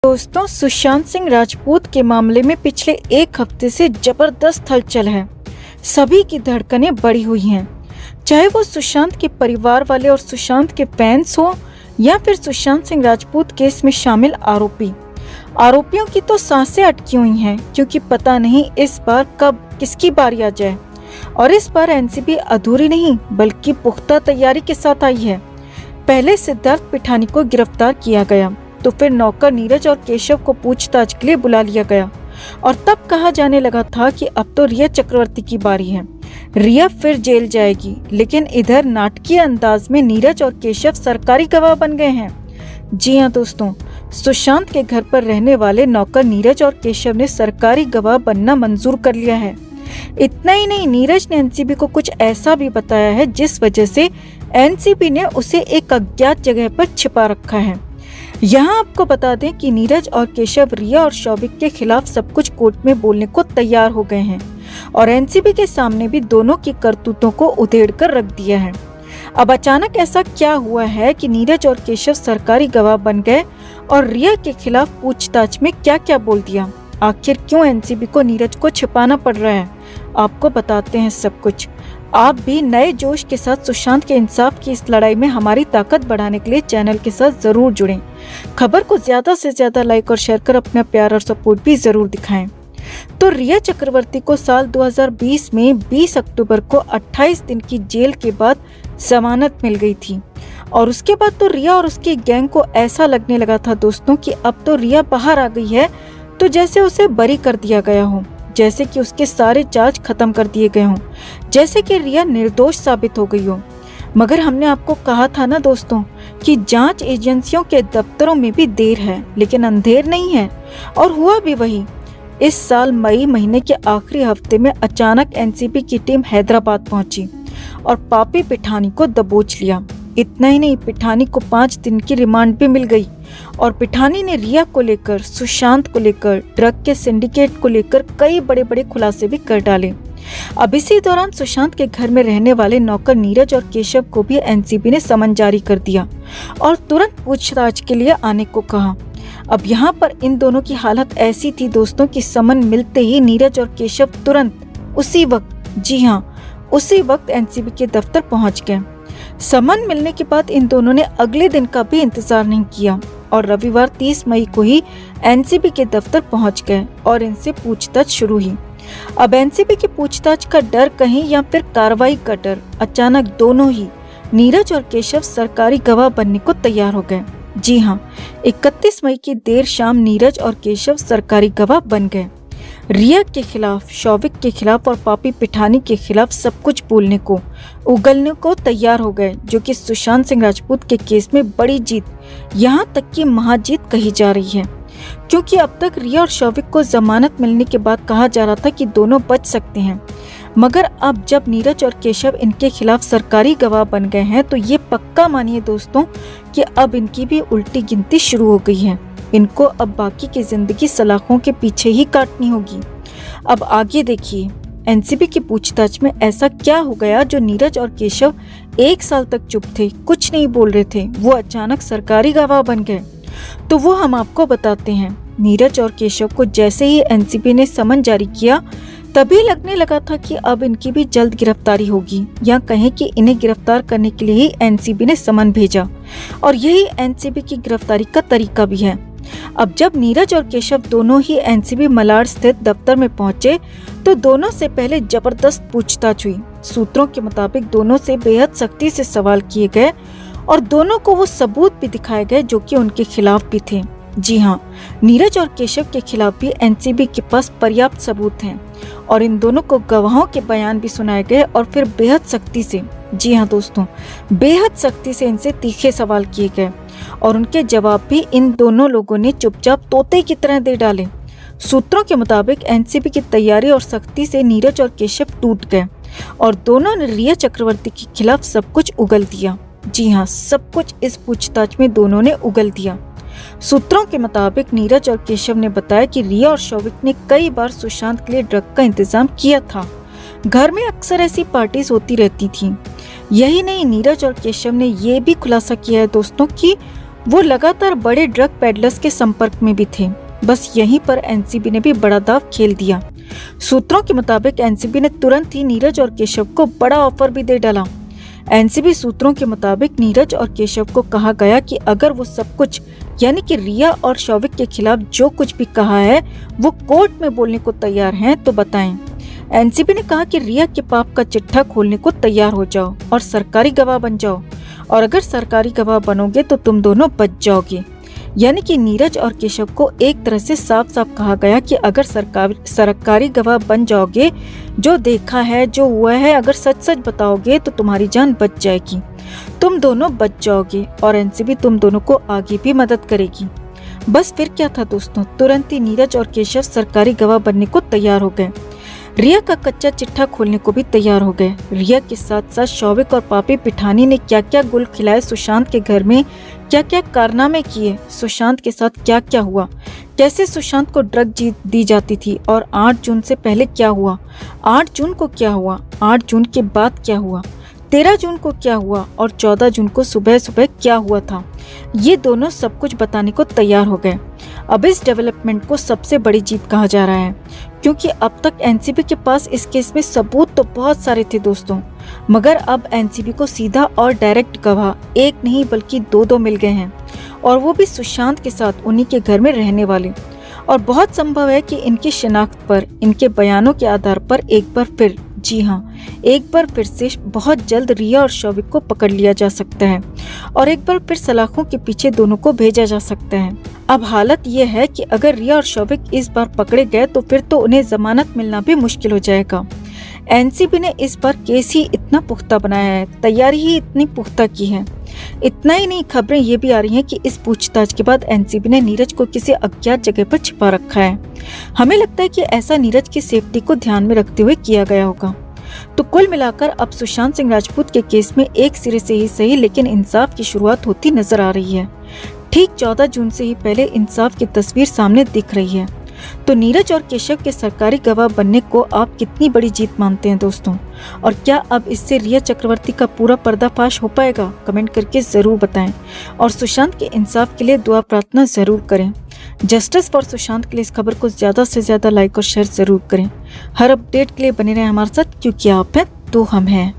दोस्तों, सुशांत सिंह राजपूत के मामले में पिछले एक हफ्ते से जबरदस्त हलचल है। सभी की धड़कनें बढ़ी हुई हैं, चाहे वो सुशांत के परिवार वाले और सुशांत के फैंस हो या फिर सुशांत सिंह राजपूत केस में शामिल आरोपियों की तो सांसें अटकी हुई हैं, क्योंकि पता नहीं इस बार कब किसकी बारी आ जाए। और इस बार एनसीबी अधूरी नहीं बल्कि पुख्ता तैयारी के साथ आई है। पहले सिद्धार्थ पिठानी को गिरफ्तार किया गया, तो फिर नौकर नीरज और केशव को पूछताछ के लिए बुला लिया गया और तब कहा जाने लगा था कि अब तो रिया चक्रवर्ती की बारी है, रिया फिर जेल जाएगी। लेकिन इधर नाटकीय अंदाज में नीरज और केशव सरकारी गवाह बन गए हैं। जी हाँ दोस्तों, सुशांत के घर पर रहने वाले नौकर नीरज और केशव ने सरकारी गवाह बनना मंजूर कर लिया है। इतना ही नहीं, नीरज ने एनसीबी को कुछ ऐसा भी बताया है जिस वजह से एनसीबी ने उसे एक अज्ञात जगह पर छिपा रखा है। यहाँ आपको बता दें कि नीरज और केशव रिया और शौविक के खिलाफ सब कुछ कोर्ट में बोलने को तैयार हो गए हैं और एनसीबी के सामने भी दोनों की करतूतों को उधेड़ कर रख दिया है। अब अचानक ऐसा क्या हुआ है कि नीरज और केशव सरकारी गवाह बन गए और रिया के खिलाफ पूछताछ में क्या क्या बोल दिया? आखिर क्यों एनसीबी को नीरज को छिपाना पड़ रहा है? आपको बताते हैं सब कुछ। आप भी नए जोश के साथ सुशांत के इंसाफ की इस लड़ाई में हमारी ताकत बढ़ाने के लिए चैनल के साथ जरूर जुड़ें। खबर को ज्यादा से ज्यादा लाइक और शेयर कर अपना प्यार और सपोर्ट भी जरूर दिखाएं। तो रिया चक्रवर्ती को साल 2020 में 20 अक्टूबर को 28 दिन की जेल के बाद जमानत मिल गई थी और उसके बाद तो रिया और उसकी गैंग को ऐसा लगने लगा था दोस्तों कि अब तो रिया बाहर आ गई है, तो जैसे उसे बरी कर दिया गया हो, जैसे कि उसके सारे चार्ज खत्म कर दिए गए हों, जैसे कि रिया निर्दोष साबित हो गई हो। मगर हमने आपको कहा था ना दोस्तों कि जांच एजेंसियों के दफ्तरों में भी देर है लेकिन अंधेर नहीं है, और हुआ भी वही। इस साल मई महीने के आखिरी हफ्ते में अचानक एनसीबी की टीम हैदराबाद पहुंची और पापी पिठानी को दबोच लिया। इतना ही नहीं, पिठानी को 5 दिन की रिमांड भी मिल गई और पिठानी ने रिया को लेकर, सुशांत को लेकर, ड्रग के सिंडिकेट को लेकर कई बड़े बड़े खुलासे भी कर डाले। अब इसी दौरान सुशांत के घर में रहने वाले नौकर नीरज और केशव को भी एनसीबी ने समन जारी कर दिया और तुरंत पूछताछ के लिए आने को कहा। अब यहाँ पर इन दोनों की हालत ऐसी थी दोस्तों कि समन मिलते ही नीरज और केशव तुरंत उसी वक्त, जी हाँ उसी वक्त एनसीबी के दफ्तर पहुँच गए। समन मिलने के बाद इन दोनों ने अगले दिन का भी इंतजार नहीं किया और रविवार 30 मई को ही एनसीबी के दफ्तर पहुंच गए और इनसे पूछताछ शुरू हुई। अब एनसीबी की पूछताछ का डर कहीं या फिर कार्रवाई का डर, अचानक दोनों ही नीरज और केशव सरकारी गवाह बनने को तैयार हो गए। जी हाँ, 31 मई की देर शाम नीरज और केशव सरकारी गवाह बन गए। रिया के खिलाफ, शौविक के खिलाफ और पापी पिठानी के खिलाफ सब कुछ बोलने को, उगलने को तैयार हो गए, जो कि सुशांत सिंह राजपूत के केस में बड़ी जीत, यहाँ तक कि महाजीत कही जा रही है। क्योंकि अब तक रिया और शौविक को जमानत मिलने के बाद कहा जा रहा था कि दोनों बच सकते हैं, मगर अब जब नीरज और केशव इनके खिलाफ सरकारी गवाह बन गए हैं तो ये पक्का मानिए दोस्तों कि अब इनकी भी उल्टी गिनती शुरू हो गई है। इनको अब बाकी की जिंदगी सलाखों के पीछे ही काटनी होगी। अब आगे देखिए, एनसीबी की पूछताछ में ऐसा क्या हो गया जो नीरज और केशव 1 साल तक चुप थे, कुछ नहीं बोल रहे थे, वो अचानक सरकारी गवाह बन गए। तो वो हम आपको बताते हैं। नीरज और केशव को जैसे ही एनसीबी ने समन जारी किया तभी लगने लगा था कि अब इनकी भी जल्द गिरफ्तारी होगी, या कहें कि इन्हें गिरफ्तार करने के लिए ही एनसीबी ने समन भेजा और यही एनसीबी की गिरफ्तारी का तरीका भी है। अब जब नीरज और केशव दोनों ही एनसीबी मलाड स्थित दफ्तर में पहुंचे तो दोनों से पहले जबरदस्त पूछताछ हुई। सूत्रों के मुताबिक दोनों से बेहद सख्ती से सवाल किए गए और दोनों को वो सबूत भी दिखाए गए जो कि उनके खिलाफ भी थे। जी हाँ, नीरज और केशव के खिलाफ भी एनसीबी के पास पर्याप्त सबूत हैं और इन दोनों को गवाहों के बयान भी सुनाए गए और फिर बेहद सख्ती से, जी हाँ दोस्तों, बेहद सख्ती से इनसे तीखे सवाल किए गए और उनके जवाब भी इन दोनों लोगों ने चुपचाप तोते की तरह दे डाले। सूत्रों के मुताबिक एनसीबी की तैयारी और सख्ती से नीरज और केशव टूट गए और दोनों ने रिया चक्रवर्ती के खिलाफ सब कुछ उगल दिया। जी हाँ, सब कुछ इस पूछताछ में दोनों ने उगल दिया। सूत्रों के मुताबिक नीरज और केशव ने बताया कि रिया और शौविक ने कई बार सुशांत के लिए ड्रग का इंतजाम किया था। घर में अक्सर ऐसी पार्टीज होती रहती थीं। यही नहीं, नीरज और केशव ने ये भी खुलासा किया है दोस्तों कि वो लगातार बड़े ड्रग पेडलर्स के संपर्क में भी थे। बस यहीं पर एनसीबी ने भी बड़ा दांव खेल दिया। सूत्रों के मुताबिक एनसीबी ने तुरंत ही नीरज और केशव को बड़ा ऑफर भी दे डाला। एनसीबी सूत्रों के मुताबिक नीरज और केशव को कहा गया कि अगर वो सब कुछ यानी कि रिया और शौविक के खिलाफ जो कुछ भी कहा है वो कोर्ट में बोलने को तैयार हैं तो बताएं। एनसीबी ने कहा कि रिया के पाप का चिट्ठा खोलने को तैयार हो जाओ और सरकारी गवाह बन जाओ, और अगर सरकारी गवाह बनोगे तो तुम दोनों बच जाओगे। यानी कि नीरज और केशव को एक तरह से साफ साफ कहा गया कि अगर सरकारी गवाह बन जाओगे, जो देखा है जो हुआ है अगर सच सच बताओगे तो तुम्हारी जान बच जाएगी, तुम दोनों बच जाओगे और एनसीबी तुम दोनों को आगे भी मदद करेगी। बस फिर क्या था दोस्तों, तुरंत ही नीरज और केशव सरकारी गवाह बनने को तैयार हो गए। रिया का कच्चा चिट्ठा खोलने को भी तैयार हो गए। रिया के साथ साथ शौविक और पापी पिठानी ने क्या क्या गुल खिलाए सुशांत के घर में, क्या क्या कारनामे किए, सुशांत के साथ क्या क्या हुआ, कैसे सुशांत को ड्रग दी जाती थी, और 8 जून से पहले क्या हुआ, 8 जून को क्या हुआ, 8 जून के बाद क्या हुआ, 13 जून को क्या हुआ और 14 जून को सुबह सुबह क्या हुआ था, ये दोनों सब कुछ बताने को तैयार हो गए। अब इस डेवलपमेंट को सबसे बड़ी जीत कहा जा रहा है, क्योंकि अब तक एनसीबी के पास इस केस में सबूत तो बहुत सारे थे दोस्तों, मगर अब एनसीबी को सीधा और डायरेक्ट गवाह एक नहीं बल्कि 2 मिल गए हैं, और वो भी सुशांत के साथ उन्हीं के घर में रहने वाले। और बहुत संभव है कि इनकी शिनाख्त पर, इनके बयानों के आधार पर एक बार फिर, जी हाँ, एक बार फिर से बहुत जल्द रिया और शौविक को पकड़ लिया जा सकता है और एक बार फिर सलाखों के पीछे दोनों को भेजा जा सकता है। अब हालत ये है कि अगर रिया और शौविक इस बार पकड़े गए तो फिर तो उन्हें जमानत मिलना भी मुश्किल हो जाएगा। एनसीबी ने इस बार केस ही इतना पुख्ता बनाया है, तैयारी ही इतनी पुख्ता की है। इतना ही नहीं, खबरें ये भी आ रही हैं कि इस पूछताछ के बाद एनसीबी ने नीरज को किसी अज्ञात जगह पर छिपा रखा है। हमें लगता है कि ऐसा नीरज की सेफ्टी को ध्यान में रखते हुए किया गया होगा। तो कुल मिलाकर अब सुशांत सिंह राजपूत के केस में एक सिरे से ही सही लेकिन इंसाफ की शुरुआत होती नजर आ रही है। ठीक 14 जून से ही पहले इंसाफ की तस्वीर सामने दिख रही है। तो नीरज और केशव के सरकारी गवाह बनने को आप कितनी बड़ी जीत मानते हैं दोस्तों, और क्या अब इससे रिया चक्रवर्ती का पूरा पर्दाफाश हो पाएगा? कमेंट करके जरूर बताएं और सुशांत के इंसाफ के लिए दुआ प्रार्थना जरूर करें। जस्टिस फॉर सुशांत के लिए इस खबर को ज्यादा से ज्यादा लाइक और शेयर जरूर करें। हर अपडेट के लिए बने रहें हमारे साथ, क्योंकि आप हैं तो हम हैं।